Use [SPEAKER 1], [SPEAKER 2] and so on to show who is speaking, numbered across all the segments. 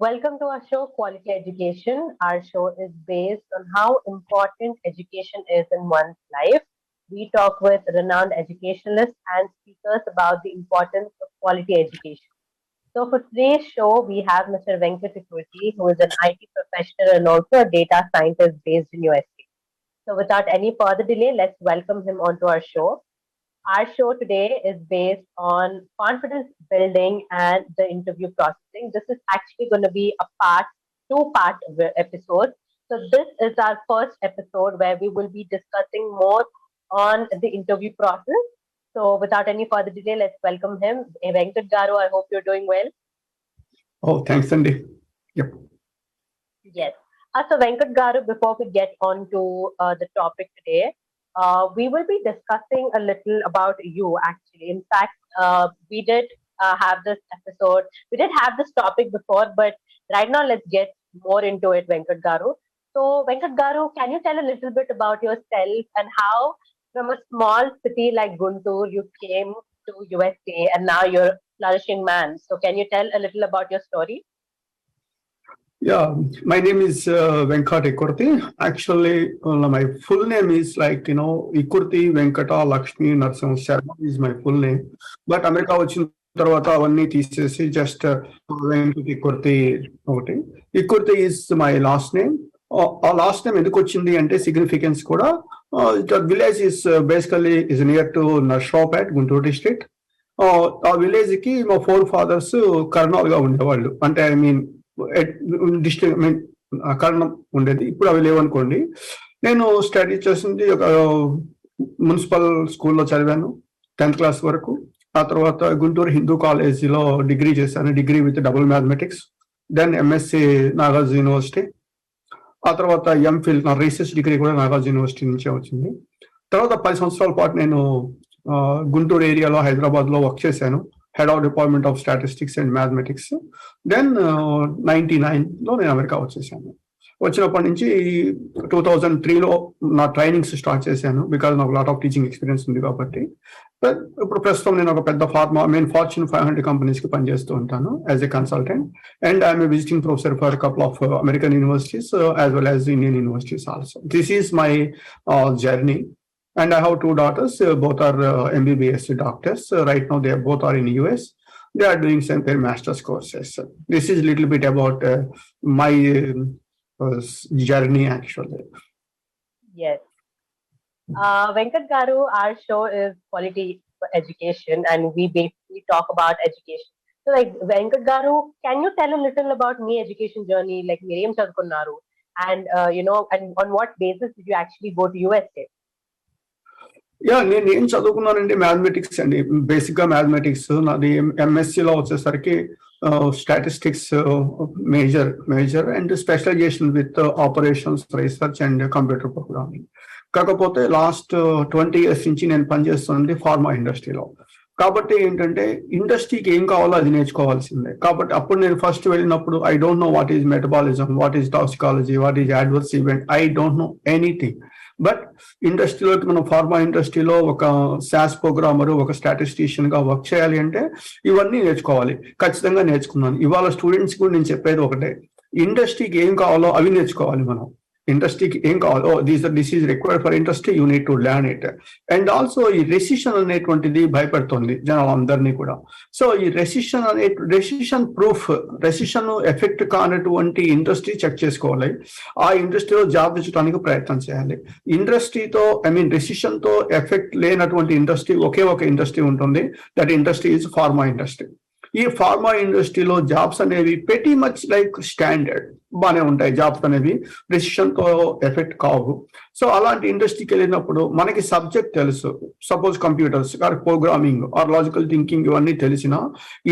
[SPEAKER 1] Welcome to our show, Quality Education. Our show is based on how important education is in one's life. We talk with renowned educationalists and speakers about the importance of quality education. So, for today's show, we have Mr. Venkat Tikurti, who is an IT professional and also a data scientist based in USA. So, without any further delay, let's welcome him onto our show. Our show today is based on confidence building and the interview processing. This is actually going to be a two-part episode. So this is our first episode where we will be discussing more on the interview process. So without any further delay, let's welcome him. Venkat Garu, I hope you're doing well.
[SPEAKER 2] Oh, thanks, Sandy. Yep.
[SPEAKER 1] Yes. So Venkat Garu, before we get on to the topic today, we will be discussing a little about you actually. In fact, we did have this episode, we did have this topic before, but right now let's get more into it, Venkat Garu. So, Venkat Garu, can you tell a little bit about yourself and how from a small city like Guntur you came to USA and now you're a flourishing man? So, can you tell a little about your story?
[SPEAKER 2] Yeah, my name is Venkat Ikurti. Actually, my full name is Ikurti Venkata Lakshmi Narasimha Sharma is my full name. But America వచ్చిన తర్వాత అవన్నీ తీసేసి just Venkat Ikurthi ఒకటి. Ikurthi is my last name. ఆ last name ఎందుకు వచ్చింది అంటే significance కూడా village is basically is near to Narasaraopet Guntur district. ఆ విలేజ్ కి మా ఫోర్ ఫాదర్స్ కర్నూలు గా ఉండేవాళ్ళు. అంటే ఐ మీన్ డిస్ట్రిక్ట్ కర్ణం ఉండేది, ఇప్పుడు అవి లేవనుకోండి. నేను స్టడీ చేసింది ఒక మున్సిపల్ స్కూల్లో చదివాను 10th క్లాస్ వరకు. ఆ తర్వాత గుంటూరు హిందూ కాలేజీలో డిగ్రీ చేశాను, degree with double mathematics. Then MSc Nagarjuna university. ఆ తర్వాత ఎంఫిల్ నా రీసెర్చ్ డిగ్రీ కూడా నాగార్జున యూనివర్సిటీ నుంచే వచ్చింది. తర్వాత 10 సంవత్సరాల పాటు నేను గుంటూరు ఏరియాలో హైదరాబాద్ లో వర్క్ చేశాను, head of department of statistics and mathematics. Then 99లో నేను అమెరికా వచ్చేసాను. వచ్చినప్పటి నుంచి 2003లో నా ట్రైనింగ్స్ స్టార్ట్ చేశాను, బికాజ్ నాకు లాట్ ఆఫ్ టీచింగ్ ఎక్స్పీరియన్స్ ఉంది కాబట్టి. ఇప్పుడు ప్రస్తుతం నేను ఒక పెద్ద ఫార్చ్యూన్ 500 కంపెనీస్ కి పనిచేస్తూ ఉంటాను as a consultant. And I'm a visiting professor for couple of American universities as well as Indian universities also. This is my journey. And I have 2 daughters, both are MBBS doctors. Right now, they both are in US. They are doing their master's courses. This is a little bit about my journey, actually.
[SPEAKER 1] Yes. Venkat Garu, our show is Quality Education, and we basically talk about education. So, like Venkat Garu, can you tell a little about me education journey, like Miriam Chadkunnaru, and and on what basis did you actually go to USA?
[SPEAKER 2] Yeah, నేను ఏం చదువుకున్నానంటే mathematics అండి. Basic గా mathematics నాది. ఎంఎస్సిలో వచ్చేసరికి statistics major and specialization with operations research and computer programming. కాకపోతే last 20 years నుంచి నేను పనిచేస్తున్నది ఫార్మా ఇండస్ట్రీలో. కాబట్టి ఏంటంటే ఇండస్ట్రీకి ఏం కావాలో అది నేర్చుకోవాల్సిందే. కాబట్టి అప్పుడు నేను ఫస్ట్ వెళ్ళినప్పుడు I don't know what is metabolism, what is toxicology, what is adverse event, I don't know anything. But ఇండస్ట్రీలోకి మనం ఫార్మా ఇండస్ట్రీలో ఒక సాస్ ప్రోగ్రామర్, ఒక స్టాటిస్టిషియన్ గా వర్క్ చేయాలి అంటే ఇవన్నీ నేర్చుకోవాలి. ఖచ్చితంగా నేర్చుకున్నాను. ఇవాళ స్టూడెంట్స్ కూడా నేను చెప్పేది ఒకటే, ఇండస్ట్రీకి ఏం కావాలో అవి నేర్చుకోవాలి మనం. ఇండస్ట్రీకి ఏం కావాలో this is required for industry, you need to learn it. And also ఈ రెసిషన్ అనేటువంటిది భయపెడుతుంది జనాలందరినీ కూడా. సో ఈ రెసిషన్ ప్రూఫ్, రెసిషన్ ఎఫెక్ట్ కానటువంటి ఇండస్ట్రీ చెక్ చేసుకోవాలి. ఆ ఇండస్ట్రీలో జాబ్ తెచ్చడానికి ప్రయత్నం చేయాలి. ఇండస్ట్రీతో రెసిషన్ తో ఎఫెక్ట్ లేనటువంటి ఇండస్ట్రీ ఒకే ఒక ఇండస్ట్రీ ఉంటుంది, that industry is pharma industry. ఈ ఫార్మా ఇండస్ట్రీలో జాబ్స్ అనేవి వెరీ మచ్ లైక్ స్టాండర్డ్ బాగానే ఉంటాయి. జాబ్స్ అనేవి రెసిషన్ తో ఎఫెక్ట్ కావు. సో అలాంటి ఇండస్ట్రీకి వెళ్ళినప్పుడు మనకి సబ్జెక్ట్ తెలుసు, suppose computers or programming or logical thinking ఇవన్నీ తెలిసిన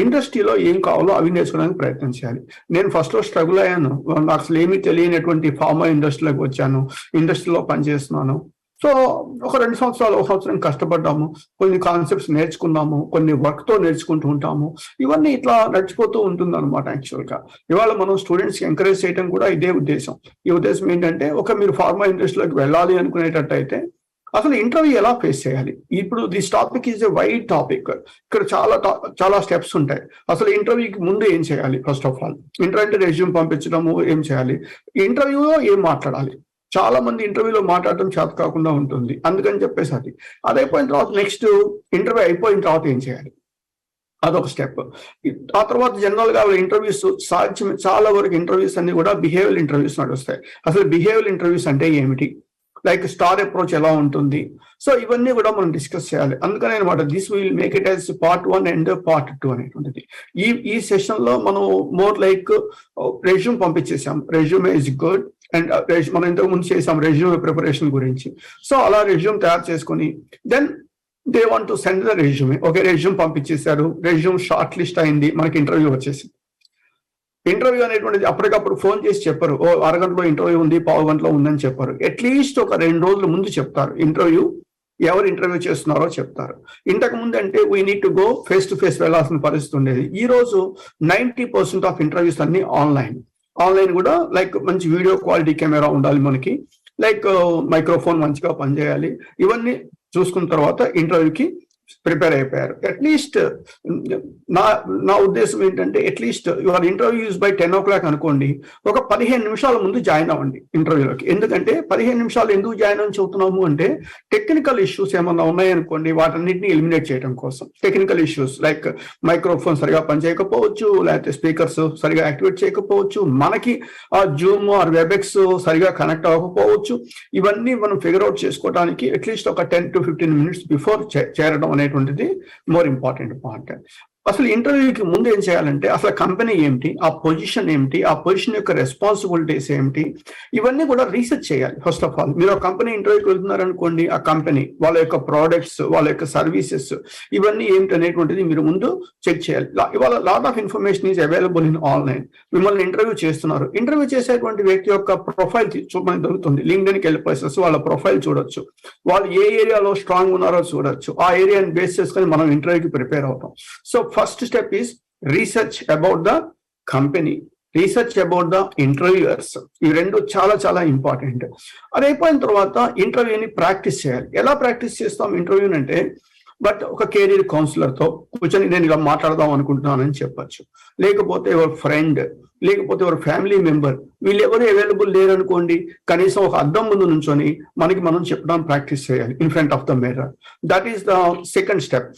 [SPEAKER 2] ఇండస్ట్రీలో ఏం కావాలో అవి నేర్చుకోవడానికి ప్రయత్నం చేయాలి. నేను ఫస్ట్ లో స్ట్రగుల్ అయ్యాను, నాకు అసలు ఏమీ తెలియనటువంటి ఫార్మా ఇండస్ట్రీలోకి వచ్చాను, ఇండస్ట్రీలో పనిచేస్తున్నాను. సో ఒక 2 సంవత్సరాలు, 1 సంవత్సరం కష్టపడ్డాము, కొన్ని కాన్సెప్ట్స్ నేర్చుకున్నాము, కొన్ని వర్క్ తో నేర్చుకుంటూ ఉంటాము. ఇవన్నీ ఇట్లా నడిచిపోతూ ఉంటుంది అనమాట. యాక్చువల్ గా ఇవాళ మనం స్టూడెంట్స్ కి ఎంకరేజ్ చేయడం కూడా ఇదే ఉద్దేశం. ఈ ఉద్దేశం ఏంటంటే, మీరు ఫార్మా ఇండస్ట్రీలోకి వెళ్ళాలి అనుకునేటట్టయితే అసలు ఇంటర్వ్యూ ఎలా ఫేస్ చేయాలి? ఇప్పుడు this topic is a wide topic. ఇక్కడ చాలా స్టెప్స్ ఉంటాయి. అసలు ఇంటర్వ్యూకి ముందు ఏం చేయాలి? ఫస్ట్ ఆఫ్ ఆల్ ఇంటర్వ్యూ అంటే రెజ్యూమ్ పంపించడము, ఏం చేయాలి? ఇంటర్వ్యూలో ఏం మాట్లాడాలి? చాలా మంది ఇంటర్వ్యూలో మాట్లాడటం చేత కాకుండా ఉంటుంది, అందుకని చెప్పేసి అది అయిపోయిన తర్వాత నెక్స్ట్ ఇంటర్వ్యూ అయిపోయిన తర్వాత ఏం చేయాలి? అదొక స్టెప్. ఆ తర్వాత జనరల్ గా ఇంటర్వ్యూస్ చాలా వరకు ఇంటర్వ్యూస్ అన్ని కూడా బిహేవియర్ ఇంటర్వ్యూస్ నడుస్తాయి. అసలు బిహేవియర్ ఇంటర్వ్యూస్ అంటే ఏమిటి, లైక్ స్టార్ అప్రోచ్ ఎలా ఉంటుంది, సో ఇవన్నీ కూడా మనం డిస్కస్ చేయాలి. అందుకని అనమాట this will make it as part 1 and part 2 అనేటువంటిది. ఈ సెషన్ లో మనం మోర్ లైక్ రెజ్యూమ్ పంపించేసాం, రెజ్యూమే ఇస్ గుడ్ అండ్ మనం ఇంతకు ముందు చేసాం రెజ్యూమ్ ప్రిపరేషన్ గురించి. సో అలా రెజ్యూమ్ తయారు చేసుకొని then they want to send the resume. Okay, resume పంపించేశారు, రెజ్యూమ్ షార్ట్ లిస్ట్ అయింది, మనకి ఇంటర్వ్యూ వచ్చేసింది. ఇంటర్వ్యూ అనేటువంటిది అప్పటికప్పుడు ఫోన్ చేసి చెప్పరు, ఓ అరగంటలో ఇంటర్వ్యూ ఉంది, పావు గంటలో ఉందని చెప్పారు. అట్లీస్ట్ ఒక 2 రోజుల ముందు చెప్తారు. ఇంటర్వ్యూ ఎవరు ఇంటర్వ్యూ చేస్తున్నారో చెప్తారు. ఇంతకు ముందు అంటే we need to go face to face వెళ్లాల్సిన పరిస్థితి ఉండేది. ఈ రోజు 90% ఆఫ్ ఇంటర్వ్యూస్ అన్ని ఆన్లైన్ కూడా లైక్ మంచి వీడియో క్వాలిటీ కెమెరా ఉండాలి మనకి, లైక్ మైక్రోఫోన్ మంచిగా పనిచేయాలి. ఇవన్నీ చూసుకున్న తర్వాత ఇంటర్వ్యూకి ప్రిపేర్ అయిపోయారు. అట్లీస్ట్ నా ఉద్దేశం ఏంటంటే at least your interviews by 10 o'clock అనుకోండి, ఒక 15 నిమిషాల ముందు జాయిన్ అవ్వండి ఇంటర్వ్యూలోకి. ఎందుకంటే 15 నిమిషాలు ఎందుకు జాయిన్ అని చెబుతున్నాము అంటే టెక్నికల్ ఇష్యూస్ ఏమన్నా ఉన్నాయనుకోండి, వాటన్నిటిని ఎలిమినేట్ చేయడం కోసం. టెక్నికల్ ఇష్యూస్ లైక్ మైక్రోఫోన్ సరిగా పనిచేయకపోవచ్చు, లేకపోతే స్పీకర్స్ సరిగా యాక్టివేట్ చేయకపోవచ్చు, మనకి ఆ జూమ్ ఆర్ వెబెక్స్ సరిగా కనెక్ట్ అవ్వకపోవచ్చు. ఇవన్నీ మనం ఫిగర్ అవుట్ చేసుకోవడానికి అట్లీస్ట్ ఒక 10 to 15 minutes బిఫోర్ చేరడం అనేటువంటిది మోర్ ఇంపార్టెంట్ పాయింట్. అసలు ఇంటర్వ్యూకి ముందు ఏం చేయాలంటే అసలు కంపెనీ ఏమిటి, ఆ పొజిషన్ ఏమిటి, ఆ పొజిషన్ యొక్క రెస్పాన్సిబిలిటీస్ ఏమిటి, ఇవన్నీ కూడా రీసెర్చ్ చేయాలి. ఫస్ట్ ఆఫ్ ఆల్ మీరు ఆ కంపెనీ ఇంటర్వ్యూకి వెళ్తున్నారనుకోండి, ఆ కంపెనీ వాళ్ళ యొక్క ప్రోడక్ట్స్, వాళ్ళ యొక్క సర్వీసెస్ ఇవన్నీ ఏమిటి అనేటువంటిది మీరు ముందు చెక్ చేయాలి. ఇవాళ lot of information is available in online. మిమ్మల్ని ఇంటర్వ్యూ చేస్తున్నారు, ఇంటర్వ్యూ చేసేటువంటి వ్యక్తి యొక్క ప్రొఫైల్ చూపడానికి దొరుకుతుంది. లింక్డ్ఇన్కి వెళ్ళిపోయేసి వాళ్ళ ప్రొఫైల్ చూడొచ్చు, వాళ్ళు ఏ ఏరియాలో స్ట్రాంగ్ ఉన్నారో చూడొచ్చు. ఆ ఏరియాని బేస్ చేసుకొని మనం ఇంటర్వ్యూకి ప్రిపేర్ అవుతాం. So first step is research about the company, research about the interviewers. ఈ రెండు చాలా చాలా ఇంపార్టెంట్. అది అయిపోయిన తర్వాత ఇంటర్వ్యూని ప్రాక్టీస్ చేయాలి. ఎలా ప్రాక్టీస్ చేస్తాం ఇంటర్వ్యూని అంటే, బట్ ఒక కెరీర్ కౌన్సిలర్తో కూర్చొని నేను ఇలా మాట్లాడదాం అనుకుంటున్నానని చెప్పచ్చు, లేకపోతే ఎవరి ఫ్రెండ్, లేకపోతే ఎవరి ఫ్యామిలీ మెంబర్, వీళ్ళు ఎవరు అవైలబుల్ లేరనుకోండి, కనీసం ఒక అద్దం ముందు నుంచొని మనం చెప్పడం ప్రాక్టీస్ చేయాలి in front of the mirror. That is the second step.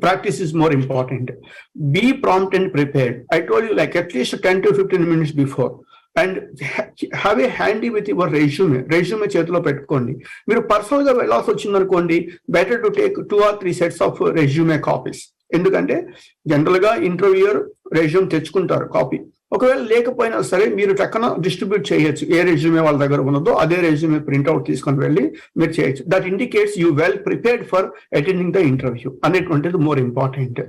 [SPEAKER 2] Practice is more important. Be prompt and prepared. I told you like at least 10 to 15 minutes before. And have a handy with your resume చేతిలో పెట్టుకోండి. మీరు personal గా వెళ్ళాల్సి వచ్చిందనుకోండి, better to take 2 or 3 sets of resume copies. ఎందుకంటే general గా interviewer resume తెచ్చుకుంటారు copy. ఒకవేళ లేకపోయినా సరే మీరు టక్కన డిస్ట్రిబ్యూట్ చేయొచ్చు. ఏ రెజ్యూమే వాళ్ళ దగ్గర ఉన్నదో అదే రెజ్యూమే ప్రింట్అవుట్ తీసుకొని వెళ్ళి మీరు చేయొచ్చు. That indicates you well prepared for attending the interview అనేటువంటిది more important.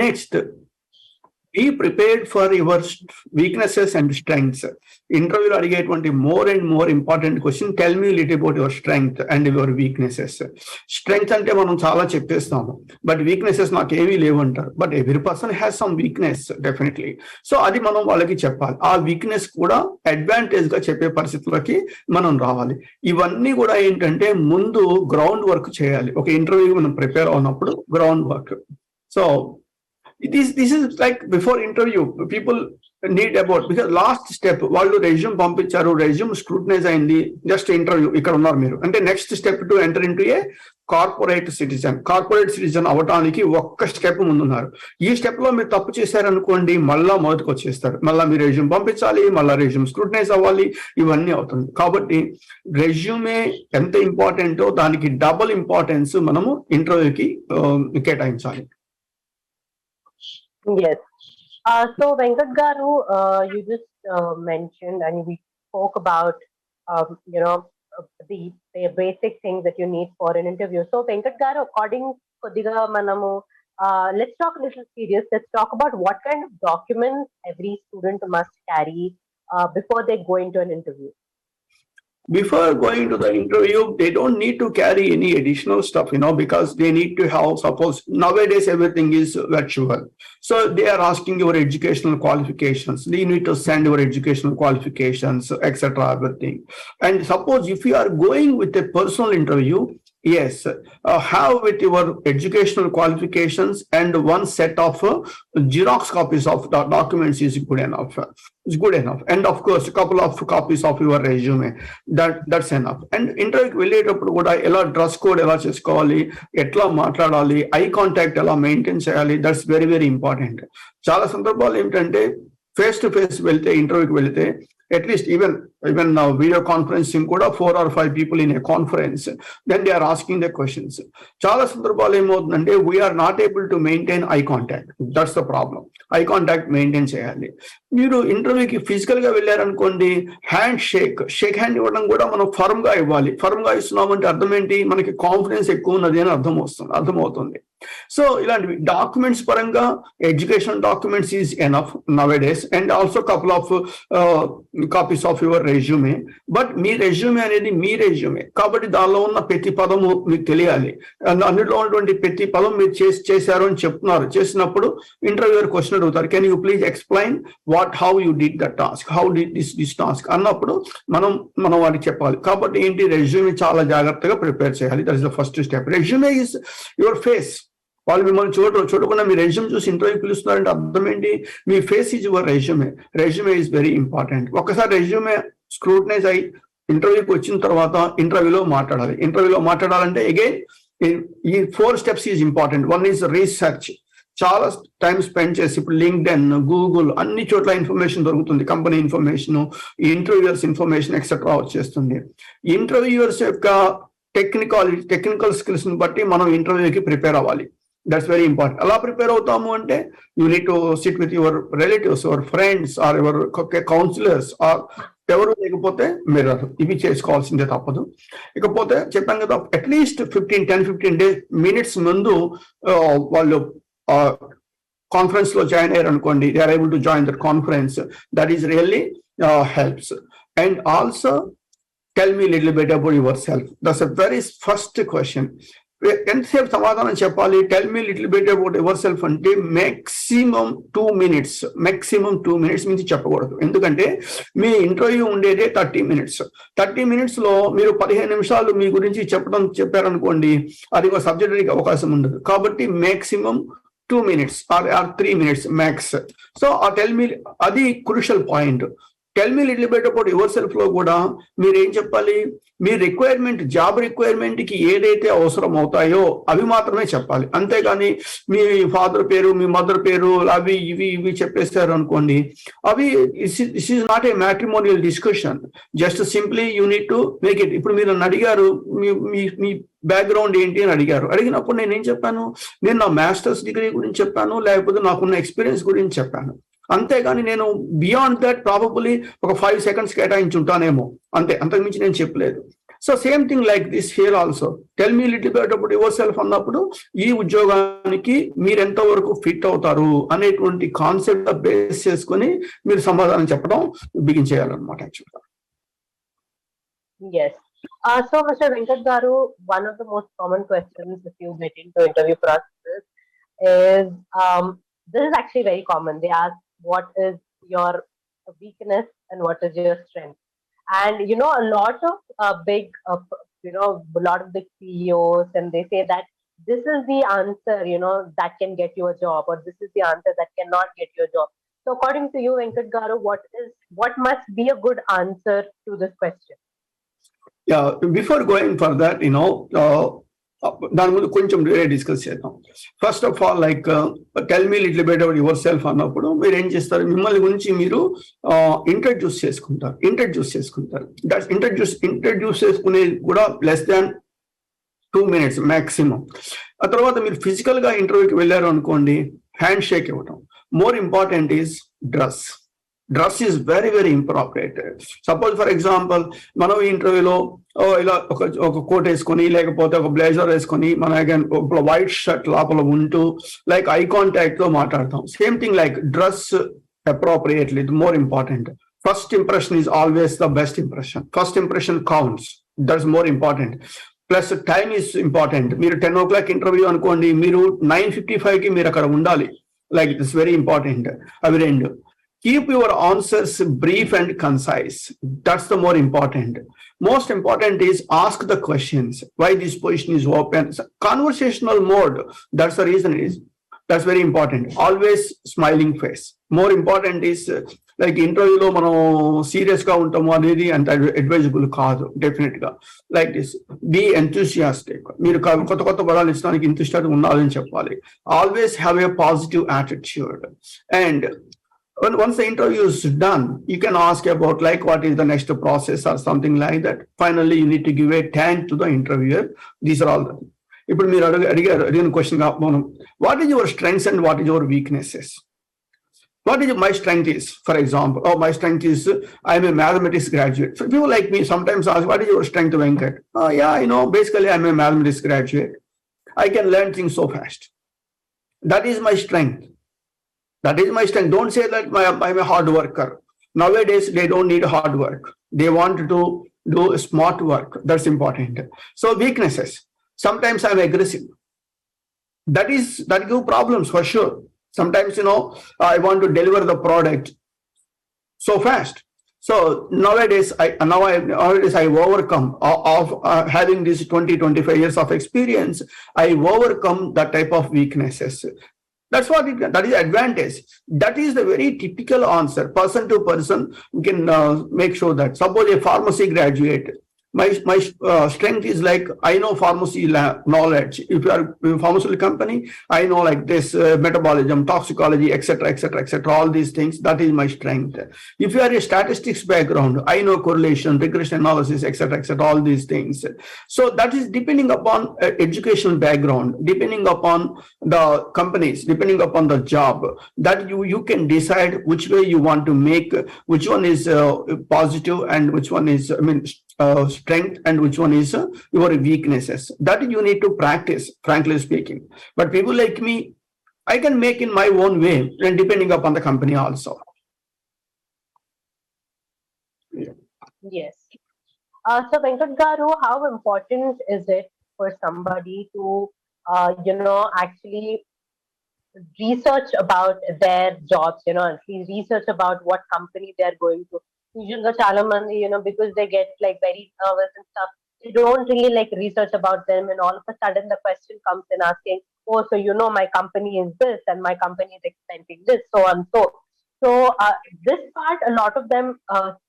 [SPEAKER 2] Next, be prepared for your weaknesses and strengths. ఇంటర్వ్యూలో అడిగేటువంటి more and more important question, tell me little about your strength and your weaknesses. Strength అంటే మనం చాలా చెప్పేస్తాము, but weaknesses నాకు ఏమీ లేవంటారు. But every person has some weakness definitely. So అది మనం వాళ్ళకి చెప్పాలి. ఆ వీక్నెస్ కూడా అడ్వాంటేజ్ గా చెప్పే పరిస్థితులకి మనం రావాలి. ఇవన్నీ కూడా ఏంటంటే ముందు గ్రౌండ్ వర్క్ చేయాలి. ఒక ఇంటర్వ్యూ మనం ప్రిపేర్ అవునప్పుడు ground work. So this is like before interview people need about, because last step వాళ్ళు రెజ్యూమ్ పంపించారు, రెజ్యూమ్ స్క్రూటనైజ్ అయింది, జస్ట్ ఇంటర్వ్యూ ఇక్కడ ఉన్నారు మీరు అంటే next step to enter into A corporate citizen అవటానికి ఒక్క స్టెప్ ముందున్నారు. ఈ స్టెప్ లో మీరు తప్పు చేశారనుకోండి, మళ్ళా మొదటికి వచ్చేస్తారు. మళ్ళీ మీరు రెజ్యూమ్ పంపించాలి, మళ్ళీ రెజ్యూమ్ స్క్రూటనైజ్ అవ్వాలి, ఇవన్నీ అవుతుంది. కాబట్టి రెజ్యూమే ఎంత ఇంపార్టెంటో దానికి డబుల్ ఇంపార్టెన్స్ మనము ఇంటర్వ్యూకి కేటాయించాలి.
[SPEAKER 1] Yes. So Venkat Garu, you just mentioned and we spoke about the basic things that you need for an interview. So Venkat Garu, according Kodiga Manamu, let's talk a little serious. Let's talk about what kind of documents every student must carry before they go into an interview.
[SPEAKER 2] Before going to the interview, they don't need to carry any additional stuff, because they need to have, suppose nowadays everything is virtual. So they are asking your educational qualifications. You need to send your educational qualifications, etc. everything. And suppose if you are going with a personal interview, Yes, have with your educational qualifications and one set of Xerox copies of documents is good enough. It's good enough. And of course, a couple of copies of your resume. That's enough. And ఇంటర్వ్యూకి వెళ్ళేటప్పుడు కూడా ఎలా dress code ఎలా చేసుకోవాలి, ఎట్లా మాట్లాడాలి, eye contact ఎలా maintain చేయాలి, దట్స్ వెరీ వెరీ ఇంపార్టెంట్. చాలా సందర్భాలు ఏమిటంటే ఫేస్ టు ఫేస్ వెళ్తే ఇంటర్వ్యూకి వెళ్తే అట్లీస్ట్ ఈవెన్ వీడియో కాన్ఫరెన్సింగ్ కూడా 4 or 5 people in a conference, then they are asking the questions. చాలా సందర్భాలు ఏమవుతుందంటే we're not able to maintain eye contact. That's the problem. Eye contact maintain చేయాలి. మీరు ఇంటర్వ్యూకి ఫిజికల్ గా వెళ్ళారనుకోండి, షేక్ హ్యాండ్ ఇవ్వడం కూడా మనం ఫర్మ్ గా ఇవ్వాలి. ఫర్మ్ గా ఇస్తున్నామంటే అర్థం ఏంటి, మనకి కాన్ఫిడెన్స్ ఎక్కువ ఉన్నది అని అర్థమవుతుంది. సో ఇలాంటివి డాక్యుమెంట్స్ పరంగా education documents is enough now days, and also couple of copies of your resume. But me resume అనేది మీ రెజ్యూమే కాబట్టి దానిలో ఉన్న ప్రతి పదము మీకు తెలియాలి. అందులో ఉన్నటువంటి ప్రతి పదం మీరు చేశారు అని చెప్తున్నారు. చేసినప్పుడు ఇంటర్వ్యూయర్ క్వశ్చన్ అడుగుతారు, can you please explain how you did the task, how did this task అన్నప్పుడు మనం వాటికి చెప్పాలి. కాబట్టి ఏంటి, రెజ్యూమే చాలా జాగ్రత్తగా ప్రిపేర్ చేయాలి. That is the first step. Resume is your face. వాళ్ళు మిమ్మల్ని చూడకుండా మీ రెజ్యూమ్ చూసి ఇంటర్వ్యూ పిలుస్తున్నారంటే అర్థం ఏంటి, మీ face is your resume. Resume is very important. ఒకసారి రెజ్యూమే స్క్రూటనైజ్ అయ్యి ఇంటర్వ్యూకి వచ్చిన తర్వాత ఇంటర్వ్యూలో మాట్లాడాలంటే అగైన్ ఈ 4 steps is important. One is research. చాలా టైం స్పెండ్ చేసి ఇప్పుడు లింక్డ్ఇన్, గూగుల్ అన్ని చోట్ల ఇన్ఫర్మేషన్ దొరుకుతుంది. Company information, interviewers information etcetera వచ్చేస్తుంది. ఇంటర్వ్యూయర్స్ యొక్క టెక్నికల్ స్కిల్స్ ని బట్టి మనం ఇంటర్వ్యూకి ప్రిపేర్ అవ్వాలి. That's very important. ఎలా ప్రిపేర్ అవుతాము అంటే you need to sit with your relatives, your friends or your counsellors or ఎవరు లేకపోతే మిర్రర్. ఇవి చేసుకోవాల్సిందే తప్పదు. ఇకపోతే చెప్పాం కదా, అట్లీస్ట్ 10-15 minutes ముందు వాళ్ళు కాన్ఫరెన్స్ లో జాయిన్ అయ్యారు అనుకోండి, they are able to join that conference. That is really helps. And also tell me a little bit about yourself. That's a very first question. ఎంతసేపు సమాధానం చెప్పాలి, tell me little bit about your self అంటే maximum 2 minutes మించి చెప్పకూడదు. ఎందుకంటే మీ interview ఉండేదే 30 minutes. 30 minutes లో మీరు 15 నిమిషాలు మీ గురించి చెప్పారనుకోండి, అది ఒక సబ్జెక్టరీకి అవకాశం ఉండదు. కాబట్టి maximum 2 minutes or 3 minutes max. So tell me, అది crucial point. Tell me little bit about yourself లో కూడా మీరు ఏం చెప్పాలి, మీ జాబ్ రిక్వైర్మెంట్ కి ఏదైతే అవసరం అవుతాయో అవి మాత్రమే చెప్పాలి. అంతేగాని మీ ఫాదర్ పేరు, మీ మదర్ పేరు, అవి ఇవి చెప్పేస్తారు అనుకోండి, అవి this is not a matrimonial discussion. Just simply you need to make it. ఇప్పుడు మీరు నన్ను అడిగారు మీ బ్యాక్గ్రౌండ్ ఏంటి అని అడిగినప్పుడు నేనేం చెప్పాను, నేను నా మాస్టర్స్ డిగ్రీ గురించి చెప్పాను, లేకపోతే నాకున్న ఎక్స్పీరియన్స్ గురించి చెప్పాను. అంతేగాని నేను బియాండ్ దట్ ప్రాబబ్లీ ఒక 5 seconds కేటాయించి ఉంటానేమో, అంతకుమించి నేను చెప్పలేదు. So same thing like this here also. Tell me little bit about your self అన్నప్పుడు ఈ ఉద్యోగానికి మీరు ఎంతవరకు ఫిట్ అవుతారు అనేటువంటి కాన్సెప్ట్ బేస్ చేసుకొని మీరు సమాధానం చెప్పడం బిగిన్ చేయాలన్నమాట యాక్చువల్గా.
[SPEAKER 1] Yes. So, Mr. Venkat Garu, one of the most common questions if you get into interview process is, this is actually very common. They ask, what is your weakness and what is your strength? And a lot of big CEOs, and they say that this is the answer that can get you a job, or this is the answer that cannot get you a job. So according to you, Venkat Garu, what must be a good answer to this question?
[SPEAKER 2] Yeah, before going for that, దాని ముందు కొంచెం discuss చేద్దాం. First of all like tell me little bit about your self అన్నప్పుడు మీరు ఏం చేస్తారు, మిమ్మల్ని గురించి మీరు ఇంట్రడ్యూస్ చేసుకుంటారు. దట్ ఇంట్రడ్యూస్ చేసుకునేది కూడా లెస్ దాన్ 2 minutes మాక్సిమం. ఆ తర్వాత మీరు ఫిజికల్ గా ఇంటర్వ్యూకి వెళ్ళారు అనుకోండి, హ్యాండ్ షేక్ ఇవ్వటం. More important is dress is very very important. Suppose for example మనం ఈ ఇంటర్వ్యూలో ఇలా ఒక కోట్ వేసుకొని, లేకపోతే ఒక బ్లేజర్ వేసుకొని, మన వైట్ షర్ట్ లోపల ఉంటూ లైక్ ఐ కాంటాక్ట్ తో మాట్లాడతాం. Same thing like dress appropriately, more important. First impression is always the best impression. First impression counts, that's more important. Plus time is important. మీరు 10 o'clock ఇంటర్వ్యూ అనుకోండి, మీరు 9:55 మీరు అక్కడ ఉండాలి. Like it's very important. అవి రెండు. Keep your answers brief and concise. That's the more important. Most important is ask the questions. Why this position is open? Conversational mode. That's the reason is. That's very important. Always smiling face. More important is like ఇంటర్వ్యూలో మనం serious గా ఉంటాము అనేది అంత advisable కాదు definite గా. Like this be enthusiastic. మీరు కొత్త కొత్త పదాలు ఇచ్చడానికి ఇంట్రెస్టెడ్ ఉండాలని చెప్పాలి. Always have a positive attitude. And once the interview is done, you can ask about like what is the next process or something like that. Finally, you need to give a thank to the interviewer. These are all the. ఇప్పుడు మీరు అడిగిన question మనం what is your strengths and what is your weaknesses. What is my strength is, for example, my strength is I'm a mathematics graduate. So people like me sometimes ask, what is your strength, Venkat? Yeah, basically I'm a mathematics graduate. I can learn things so fast. That is my strength. That is my strength. Don't say that I'm a hard worker. Nowadays, they don't need hard work. They want to do smart work. That's important. So weaknesses. Sometimes I'm aggressive. That give problems for sure. Sometimes, I want to deliver the product so fast. So nowadays, I overcome of having this 25 years of experience. I overcome that type of weaknesses. That is advantage. That is the very typical answer. Person to person, you can make sure that. Suppose a pharmacy graduate, my strength is like I know pharmacy knowledge. If you are a pharmaceutical company, I know like this metabolism, toxicology, etc., etc., etc. All these things. That is my strength. If you are a statistics background, I know correlation, regression analysis, etc., etc. All these things. So that is depending upon educational background, depending upon the companies, depending upon the job. That you can decide which way you want to make, which one is positive and which one is strength and which one is your weaknesses. That you need to practice, frankly speaking. But people like me, I can make in my own way and depending upon the company also.
[SPEAKER 1] Yeah. Yes. So Venkat Garu, how important is it for somebody to actually research about their jobs, actually research about what company they're going to. Usually, chala mandi, because they get like very nervous and stuff, they don't really like research about them, and all of a sudden the question comes in asking, oh, so my company is this and my company is expecting this, so and so. So this part, a lot of them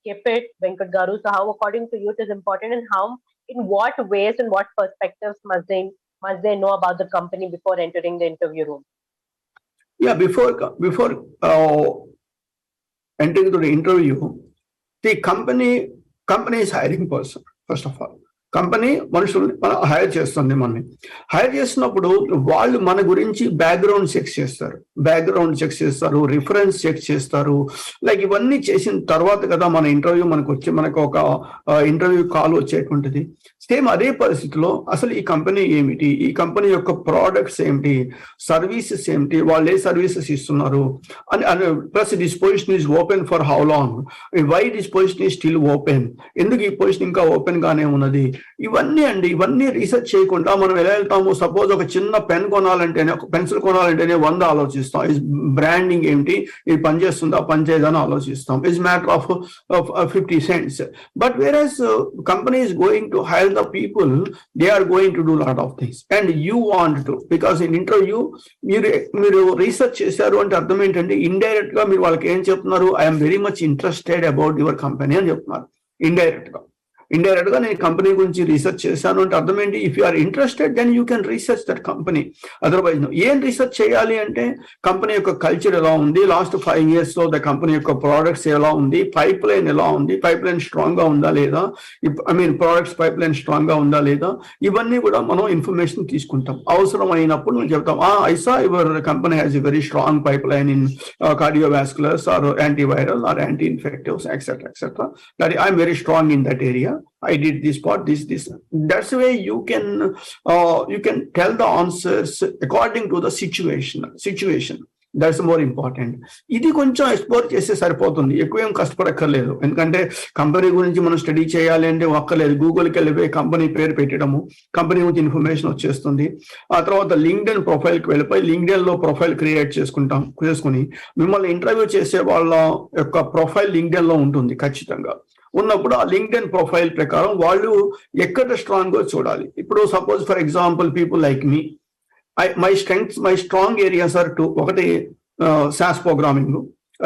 [SPEAKER 1] skip it, Venkat Garu. So how, according to you, it is important, and how, in what ways and what perspectives must they know about the company before entering the interview room?
[SPEAKER 2] Yeah, before entering to the interview, the company is hiring person, first of all. Company మనుషుల్ని hire చేస్తుంది. మనని hire చేసినప్పుడు వాళ్ళు మన గురించి background check చేస్తారు, reference check చేస్తారు. Like ఇవన్నీ చేసిన తర్వాత కదా మన ఇంటర్వ్యూ మనకు ఒక ఇంటర్వ్యూ కాల్ వచ్చేటువంటిది. సేమ్ అదే పరిస్థితిలో అసలు ఈ కంపెనీ ఏమిటి, ఈ కంపెనీ యొక్క ప్రోడక్ట్స్ ఏమిటి, సర్వీసెస్ ఏమిటి, వాళ్ళు ఏ సర్వీసెస్ ఇస్తున్నారు అని, plus this position is open for how long, why this position is still open, ఎందుకు ఈ పొజిషన్ ఇంకా ఓపెన్ గానే ఉన్నది, ఇవన్నీ రీసెర్చ్ చేయకుండా మనం ఎలా వెళ్తాము. సపోజ్ ఒక చిన్న పెన్ కొనాలంటేనే, ఒక పెన్సిల్ కొనాలంటేనే 100 ఆలోచిస్తాం. ఇస్ బ్రాండింగ్ ఏమిటి, ఇది పనిచేస్తుందా పనిచేయదని ఆలోచిస్తాం. Is matter of 50 cents. But whereas company is going to hire the people, they are going to do a lot of things and you want to, because in interview మీరు research చేశారు అంటే అర్థం ఏంటంటే ఇండైరెక్ట్ గా మీరు వాళ్ళకి ఏం చెప్తున్నారు, I'm very much interested about your company అని చెప్తున్నారు. ఇండైరెక్ట్ గా నేను కంపెనీ గురించి రీసెర్చ్ చేశాను అంటే అర్థం ఏంటి, if you are interested then you can research that company. Otherwise ఏం రీసెర్చ్ చేయాలి అంటే కంపెనీ యొక్క కల్చర్ ఎలా ఉంది, లాస్ట్ 5 years లో ద కంపెనీ యొక్క ప్రోడక్ట్స్ ఎలా ఉంది, పైప్ లైన్ ఎలా ఉంది, పైప్ లైన్ స్ట్రాంగ్ గా ఉందా లేదా, ప్రోడక్ట్స్ పైప్ లైన్ స్ట్రాంగ్ గా ఉందా లేదా, ఇవన్నీ కూడా మనం ఇన్ఫర్మేషన్ తీసుకుంటాం. అవసరం అయినప్పుడు మనం చెప్తాం, I saw your company has a very strong pipeline in cardiovasculars or antiviral or anti infectives etcetera etcetera, that I'm very strong in that area. I did this part, this. That's the way you can tell the answers according to the situation. That's more important. ఇది కొంచెం explore చేస్తే సరిపోతుంది, ఎక్కువేం కష్టపడక్కర్లేదు. ఎందుకంటే company గురించి మనం study చేయాలి అంటే ఒక్కలేదు, గూగుల్కి వెళ్ళిపోయి కంపెనీ పేరు పెట్టడము, కంపెనీ గురించి ఇన్ఫర్మేషన్ వచ్చేస్తుంది. ఆ తర్వాత లింక్డ్ఇన్ ప్రొఫైల్కి వెళ్ళిపోయి లింక్డ్ఇన్ లో ప్రొఫైల్ క్రియేట్ చేసుకుని మిమ్మల్ని ఇంటర్వ్యూ చేసే వాళ్ళ యొక్క ప్రొఫైల్ లింక్డ్ఇన్ లో ఉంటుంది ఖచ్చితంగా. ఉన్నప్పుడు ఆ లింక్డ్ఇన్ ప్రొఫైల్ ప్రకారం వాళ్ళు ఎక్కడ స్ట్రాంగ్ చూడాలి. ఇప్పుడు suppose for example people like me, my strong areas are two. ఒకటి సాస్ ప్రోగ్రామింగ్,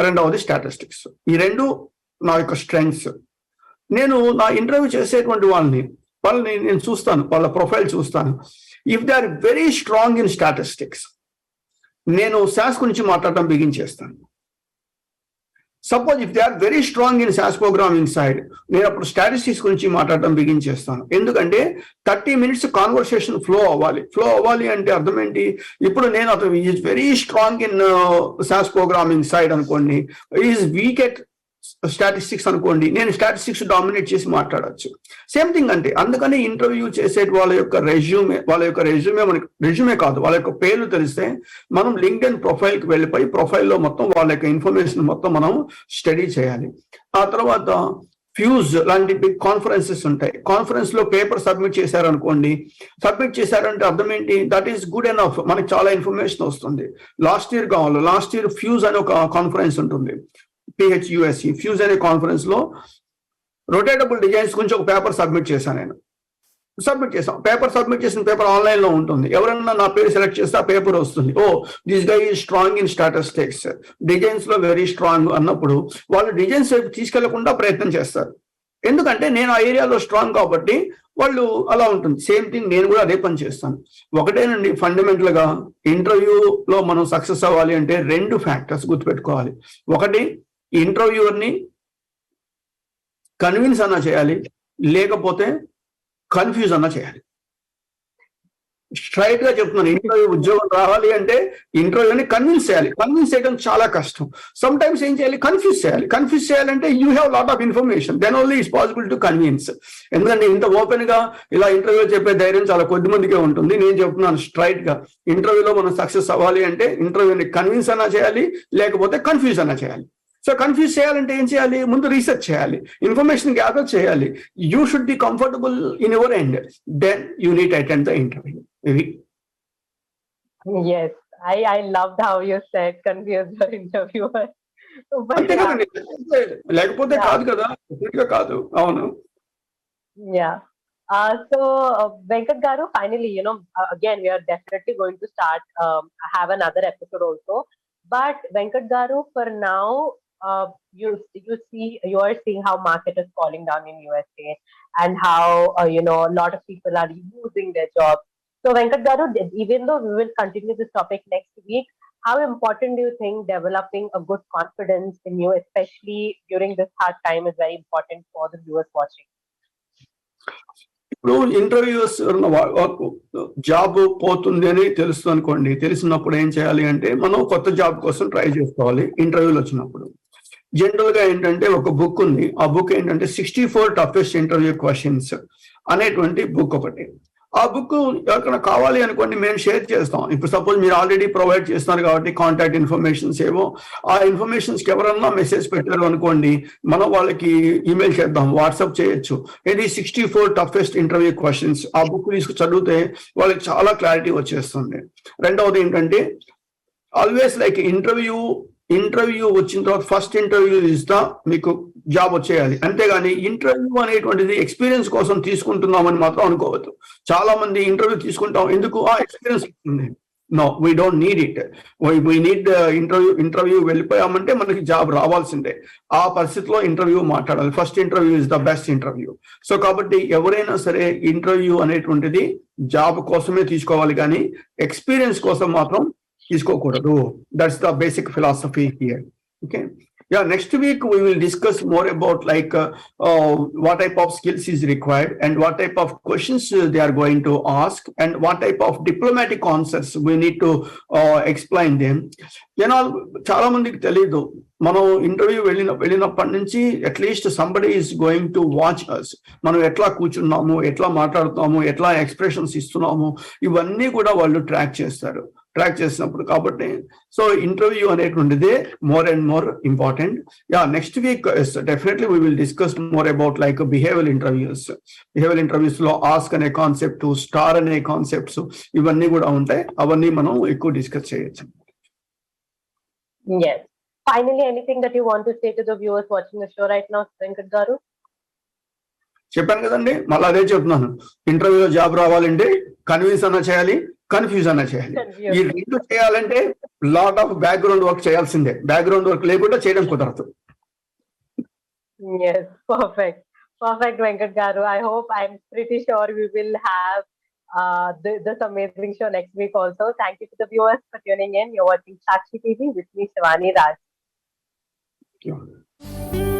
[SPEAKER 2] రెండవది స్టాటిస్టిక్స్. ఈ రెండు నా యొక్క స్ట్రెంగ్స్. నేను నా ఇంటర్వ్యూ చేసేటువంటి వాళ్ళని నేను చూస్తాను, వాళ్ళ ప్రొఫైల్ చూస్తాను. If they are very strong in statistics, నేను సాస్ గురించి మాట్లాడటం బిగించేస్తాను. Suppose if they are very strong in SAS programming side, నేను అప్పుడు స్టాటిస్టిక్స్ గురించి మాట్లాడటం బిగించేస్తాను. ఎందుకంటే 30 minutes కాన్వర్సేషన్ ఫ్లో అవ్వాలి అంటే అర్థం ఏంటి? ఇప్పుడు నేను అతను is very strong in SAS programming side అనుకోండి, ఈజ్ వీక్ ఎట్ స్టాటిస్టిక్స్ అనుకోండి, నేను స్టాటిస్టిక్స్ డామినేట్ చేసి మాట్లాడచ్చు. సేమ్ థింగ్ అంటే అందుకని ఇంటర్వ్యూ చేసే వాళ్ళ యొక్క రెజ్యూమే కాదు, వాళ్ళ యొక్క పేర్లు తెలిస్తే మనం లింక్డ్ఇన్ ప్రొఫైల్కి వెళ్ళిపోయి ప్రొఫైల్లో మొత్తం వాళ్ళ యొక్క ఇన్ఫర్మేషన్ మొత్తం మనం స్టడీ చేయాలి. ఆ తర్వాత ఫ్యూజ్ లాంటి బిగ్ కాన్ఫరెన్సెస్ ఉంటాయి, కాన్ఫరెన్స్ లో పేపర్ సబ్మిట్ చేశారంటే అర్థం ఏంటి? దట్ ఈస్ గుడ్ ఎనఫ్, మనకి చాలా ఇన్ఫర్మేషన్ వస్తుంది. లాస్ట్ ఇయర్ ఫ్యూజ్ అనే ఒక కాన్ఫరెన్స్ ఉంటుంది, PHUSE ఫ్యూజ్ అనే కాన్ఫరెన్స్ లో రొటేటబుల్ డిజైన్స్ గురించి ఒక పేపర్ సబ్మిట్ చేశాను. పేపర్ సబ్మిట్ చేసిన పేపర్ ఆన్లైన్ లో ఉంటుంది. ఎవరన్నా నా పేరు సెలెక్ట్ చేస్తే ఆ పేపర్ వస్తుంది. Oh this guy is strong in statistics, designs లో వెరీ స్ట్రాంగ్ అన్నప్పుడు వాళ్ళు డిజైన్స్ వైపు తీసుకెళ్లకుండా ప్రయత్నం చేస్తారు. ఎందుకంటే నేను ఆ ఏరియాలో స్ట్రాంగ్ కాబట్టి వాళ్ళు అలా ఉంటుంది. సేమ్ థింగ్ నేను కూడా అదే పని చేస్తాను. ఒకటేనండి, ఫండమెంటల్ గా ఇంటర్వ్యూలో మనం సక్సెస్ అవ్వాలి అంటే 2 ఫ్యాక్టర్స్ గుర్తుపెట్టుకోవాలి. ఒకటి, ఇంటర్వ్యూవర్ని కన్విన్స్ అన్నా చేయాలి, లేకపోతే కన్ఫ్యూజ్ అన్నా చేయాలి. స్ట్రైట్ గా చెప్తున్నాను, ఇంటర్వ్యూ ఉద్యోగం రావాలి అంటే ఇంటర్వ్యూని కన్విన్స్ చేయాలి. కన్విన్స్ చేయడం చాలా కష్టం. సమ్ టైమ్స్ ఏం చేయాలి? కన్ఫ్యూజ్ చేయాలంటే you have lot of information, then only it's possible to convince. ఎందుకంటే ఇంత ఓపెన్ గా ఇలా ఇంటర్వ్యూ చెప్పే ధైర్యం చాలా కొద్ది మందికే ఉంటుంది. నేను చెప్తున్నాను స్ట్రైట్ గా, ఇంటర్వ్యూలో మనం సక్సెస్ అవ్వాలి అంటే ఇంటర్వ్యూని కన్విన్స్ అన్నా చేయాలి, లేకపోతే కన్ఫ్యూజ్ అన్నా చేయాలి. సో కన్ఫ్యూజ్ చేయాలంటే ఏం చేయాలి? ముందు రీసెర్చ్ చేయాలి, ఇన్ఫర్మేషన్ గ్యాదర్ చేయాలి. You should be comfortable in your end, then you need attend the interview.
[SPEAKER 1] Yes, I loved how you said confuse your interviewer. But
[SPEAKER 2] లేకపోతే కాదు కదా, కాదు. అవును.
[SPEAKER 1] Yeah. So Venkat Garu, finally, again, we are definitely going to start have another episode also. But Venkat Garu, for now, you are seeing how market is falling down in USA and how a lot of people are losing their jobs. So Venkat Garu, even though we will continue this topic next week, how important do you think developing a good confidence in you, especially during this hard time, is very important for the viewers watching?
[SPEAKER 2] ఇప్పుడు interviews job పోతుంది అని తెలుస్తుంది అనుకోండి, తెలిసినప్పుడు ఏం చేయాలి అంటే మనం కొత్త జాబ్ కోసం ట్రై చేసుకోవాలి. ఇంటర్వ్యూలు వచ్చినప్పుడు జనరల్ గా ఏంటంటే ఒక బుక్ ఉంది, ఆ బుక్ ఏంటంటే 64 toughest ఇంటర్వ్యూ క్వశ్చన్స్ అనేటువంటి బుక్ ఒకటి. ఆ బుక్ ఎవరికైనా కావాలి అనుకోండి మేము షేర్ చేస్తాం. ఇప్పుడు సపోజ్ మీరు ఆల్రెడీ ప్రొవైడ్ చేస్తున్నారు కాబట్టి కాంటాక్ట్ ఇన్ఫర్మేషన్స్ ఏవో, ఆ ఇన్ఫర్మేషన్స్కి ఎవరన్నా మెసేజ్ పెట్టారు అనుకోండి, మనం వాళ్ళకి ఈమెయిల్ చేద్దాం, వాట్సాప్ చేయొచ్చు. ఇది 64 toughest ఇంటర్వ్యూ క్వశ్చన్స్. ఆ బుక్ తీసుకు చదివితే వాళ్ళకి చాలా క్లారిటీ వచ్చేస్తుంది. రెండవది ఏంటంటే ఆల్వేస్ లైక్ ఇంటర్వ్యూ వచ్చిన తర్వాత ఫస్ట్ ఇంటర్వ్యూ ఇస్తా మీకు జాబ్ వచ్చేయాలి, అంతేగాని ఇంటర్వ్యూ అనేటువంటిది ఎక్స్పీరియన్స్ కోసం తీసుకుంటున్నామని మాత్రం అనుకోవద్దు. చాలా మంది ఇంటర్వ్యూ తీసుకుంటాం ఎందుకు? ఎక్స్పీరియన్స్ వస్తుంది. No, we don't need it. We need interview వెళ్ళిపోయామంటే మనకి జాబ్ రావాల్సిందే. ఆ పరిస్థితిలో ఇంటర్వ్యూ మాట్లాడాలి. First interview is the best interview. So కాబట్టి ఎవరైనా సరే ఇంటర్వ్యూ అనేటువంటిది జాబ్ కోసమే తీసుకోవాలి, కానీ ఎక్స్పీరియన్స్ కోసం మాత్రం తీసుకోకూడదు. That's the basic philosophy here. Okay. Yeah, next week we will discuss more about like what type of skills is required and what type of questions they are going to ask and what type of diplomatic answers we need to explain them. చాలా మందికి తెలీదు, మనం interview వెళ్ళినప్పటి నుంచి at least somebody is going to watch us. మనం ఎట్లా కూర్చున్నాము, ఎట్లా మాట్లాడుతున్నాము, ఎట్లా ఎక్స్ప్రెషన్స్ ఇస్తున్నాము, ఇవన్నీ కూడా వాళ్ళు ట్రాక్ చేస్తారు. ట్రాక్ చేసినప్పుడు. కాబట్టి సో ఇంటర్వ్యూ అనేటువంటిది more and more important. Yeah, next week definitely we will discuss more about like behaviour interviews. Behaviour interviews లో ఆస్క్ అనే కాన్సెప్ట్, స్టార్ అనే కాన్సెప్ట్స్ ఇవన్నీ కూడా ఉంటాయి. అవన్నీ మనం ఎక్కువ డిస్కస్ చేయొచ్చు.
[SPEAKER 1] Yes. Finally, anything that you want to say to the viewers watching the show right now, Venkat Garu?
[SPEAKER 2] చెప్పాను కదండి, మళ్ళీ అదే చెప్తున్నాను. ఇంటర్వ్యూలో జాబ్ రావాలంటే కన్విన్స్ అన్న చేయాలి, కన్ఫ్యూజ్ అన్న చేయాలి. ఈ రెండు చేయాలంటే లాట్ ఆఫ్ బ్యాక్గ్రౌండ్ వర్క్ చేయాల్సిందే. బ్యాక్గ్రౌండ్ వర్క్ లేకుండా చేయడం కుదరదు.
[SPEAKER 1] Yes, perfect. Perfect, Venkat Garu. I hope, I'm pretty sure we will have this amazing show next week also. Thank you to the viewers for tuning in. You're watching Sakshi TV with me, Shivani Raj.
[SPEAKER 2] Yeah.